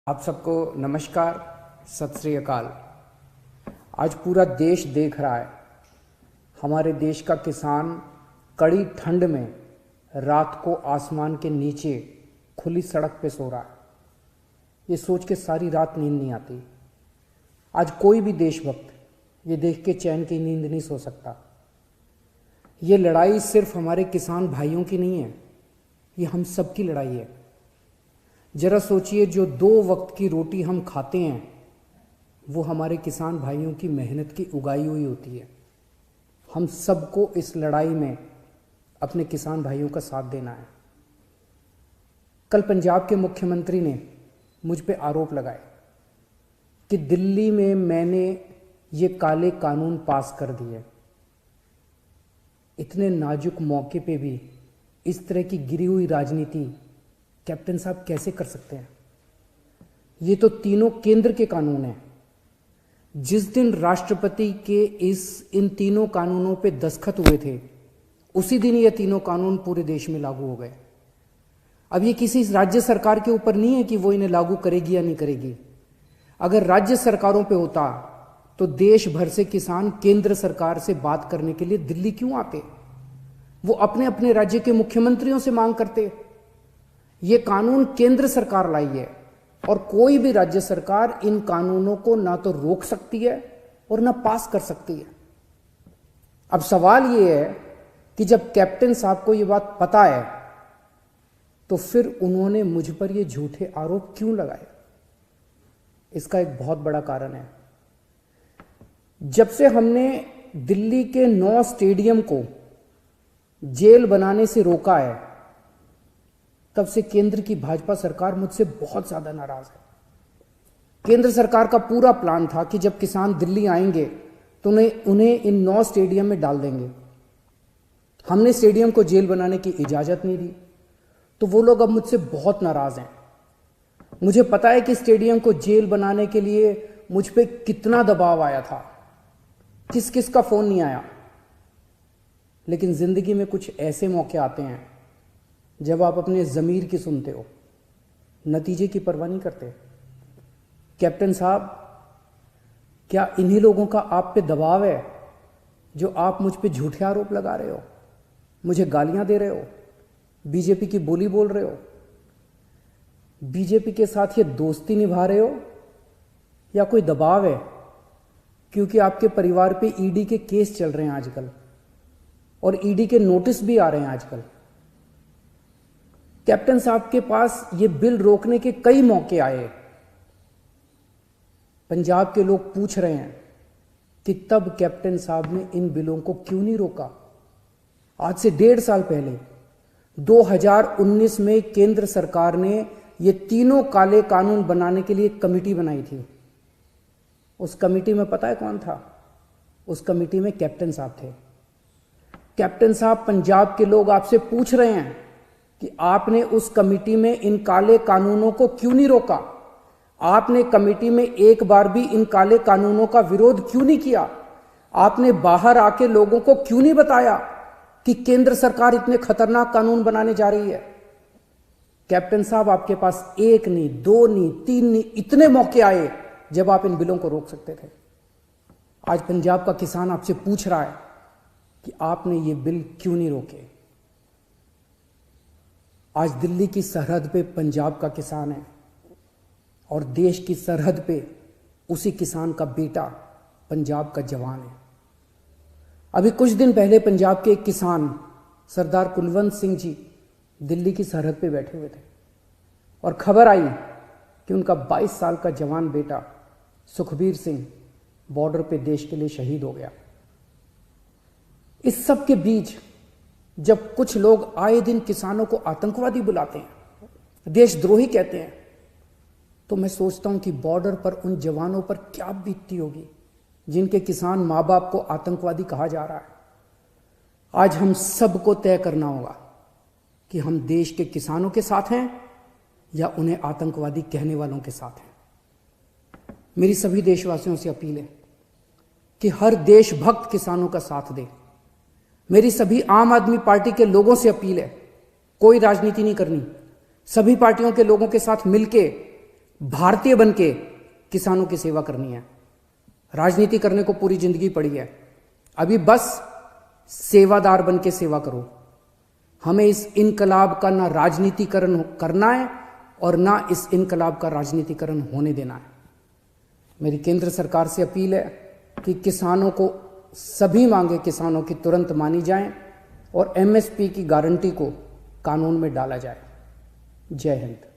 आप सबको नमस्कार, सत श्री अकाल। आज पूरा देश देख रहा है, हमारे देश का किसान कड़ी ठंड में रात को आसमान के नीचे खुली सड़क पे सो रहा है। ये सोच के सारी रात नींद नहीं आती। आज कोई भी देशभक्त ये देख के चैन की नींद नहीं सो सकता। ये लड़ाई सिर्फ हमारे किसान भाइयों की नहीं है, ये हम सब की लड़ाई है। जरा सोचिए, जो 2 वक्त की रोटी हम खाते हैं वो हमारे किसान भाइयों की मेहनत की उगाई हुई होती है। हम सबको इस लड़ाई में अपने किसान भाइयों का साथ देना है। कल पंजाब के मुख्यमंत्री ने मुझ पे आरोप लगाए कि दिल्ली में मैंने ये काले कानून पास कर दिए। इतने नाजुक मौके पे भी इस तरह की गिरी हुई राजनीति कैप्टन साहब कैसे कर सकते हैं? ये तो तीनों केंद्र के कानून हैं। जिस दिन राष्ट्रपति के इन तीनों कानूनों पे दस्तखत हुए थे, उसी दिन ये तीनों कानून पूरे देश में लागू हो गए। अब ये किसी राज्य सरकार के ऊपर नहीं है कि वो इन्हें लागू करेगी या नहीं करेगी। अगर राज्य सरकारों पे होता तो देश भर से किसान केंद्र सरकार से बात करने के लिए दिल्ली क्यों आते? वो अपने अपने राज्य के मुख्यमंत्रियों से मांग करते। ये कानून केंद्र सरकार लाई है और कोई भी राज्य सरकार इन कानूनों को ना तो रोक सकती है और ना पास कर सकती है। अब सवाल ये है कि जब कैप्टन साहब को ये बात पता है तो फिर उन्होंने मुझ पर ये झूठे आरोप क्यों लगाए? इसका एक बहुत बड़ा कारण है। जब से हमने दिल्ली के 9 स्टेडियम को जेल बनाने से रोका है, तब से केंद्र की भाजपा सरकार मुझसे बहुत ज्यादा नाराज है। केंद्र सरकार का पूरा प्लान था कि जब किसान दिल्ली आएंगे तो उन्हें इन 9 स्टेडियम में डाल देंगे। हमने स्टेडियम को जेल बनाने की इजाजत नहीं दी, तो वो लोग अब मुझसे बहुत नाराज हैं। मुझे पता है कि स्टेडियम को जेल बनाने के लिए मुझ पे कितना दबाव आया था, किस किस का फोन नहीं आया। लेकिन जिंदगी में कुछ ऐसे मौके आते हैं जब आप अपने ज़मीर की सुनते हो, नतीजे की परवाह नहीं करते। कैप्टन साहब, क्या इन्हीं लोगों का आप पे दबाव है जो आप मुझ पे झूठे आरोप लगा रहे हो, मुझे गालियां दे रहे हो, बीजेपी की बोली बोल रहे हो, बीजेपी के साथ ये दोस्ती निभा रहे हो, या कोई दबाव है क्योंकि आपके परिवार पे ईडी के केस चल रहे हैं आजकल और ईडी के नोटिस भी आ रहे हैं आजकल? कैप्टन साहब के पास ये बिल रोकने के कई मौके आए। पंजाब के लोग पूछ रहे हैं कि तब कैप्टन साहब ने इन बिलों को क्यों नहीं रोका? आज से 1.5 साल पहले 2019 में केंद्र सरकार ने ये तीनों काले कानून बनाने के लिए एक कमेटी बनाई थी। उस कमेटी में पता है कौन था? उस कमेटी में कैप्टन साहब थे। कैप्टन साहब, पंजाब के लोग आपसे पूछ रहे हैं कि आपने उस कमेटी में इन काले कानूनों को क्यों नहीं रोका? आपने कमेटी में एक बार भी इन काले कानूनों का विरोध क्यों नहीं किया? आपने बाहर आके लोगों को क्यों नहीं बताया कि केंद्र सरकार इतने खतरनाक कानून बनाने जा रही है? कैप्टन साहब, आपके पास 1 नहीं, 2 नहीं, 3 नहीं, इतने मौके आए जब आप इन बिलों को रोक सकते थे। आज पंजाब का किसान आपसे पूछ रहा है कि आपने ये बिल क्यों नहीं रोके। आज दिल्ली की सरहद पे पंजाब का किसान है और देश की सरहद पे उसी किसान का बेटा पंजाब का जवान है। अभी कुछ दिन पहले पंजाब के एक किसान सरदार कुलवंत सिंह जी दिल्ली की सरहद पे बैठे हुए थे और खबर आई कि उनका 22 साल का जवान बेटा सुखबीर सिंह बॉर्डर पे देश के लिए शहीद हो गया। इस सब के बीच जब कुछ लोग आए दिन किसानों को आतंकवादी बुलाते हैं, देशद्रोही कहते हैं, तो मैं सोचता हूं कि बॉर्डर पर उन जवानों पर क्या बीतती होगी जिनके किसान माँ बाप को आतंकवादी कहा जा रहा है। आज हम सबको तय करना होगा कि हम देश के किसानों के साथ हैं या उन्हें आतंकवादी कहने वालों के साथ हैं। मेरी सभी देशवासियों से अपील है कि हर देशभक्त किसानों का साथ दे। मेरी सभी आम आदमी पार्टी के लोगों से अपील है, कोई राजनीति नहीं करनी, सभी पार्टियों के लोगों के साथ मिलके भारतीय बन के किसानों की सेवा करनी है। राजनीति करने को पूरी जिंदगी पड़ी है, अभी बस सेवादार बन के सेवा करो। हमें इस इनकलाब का ना राजनीतिकरण करना है और ना इस इनकलाब का राजनीतिकरण होने देना है। मेरी केंद्र सरकार से अपील है कि किसानों को सभी मांगे किसानों की तुरंत मानी जाएं और एमएसपी की गारंटी को कानून में डाला जाए। जय हिंद।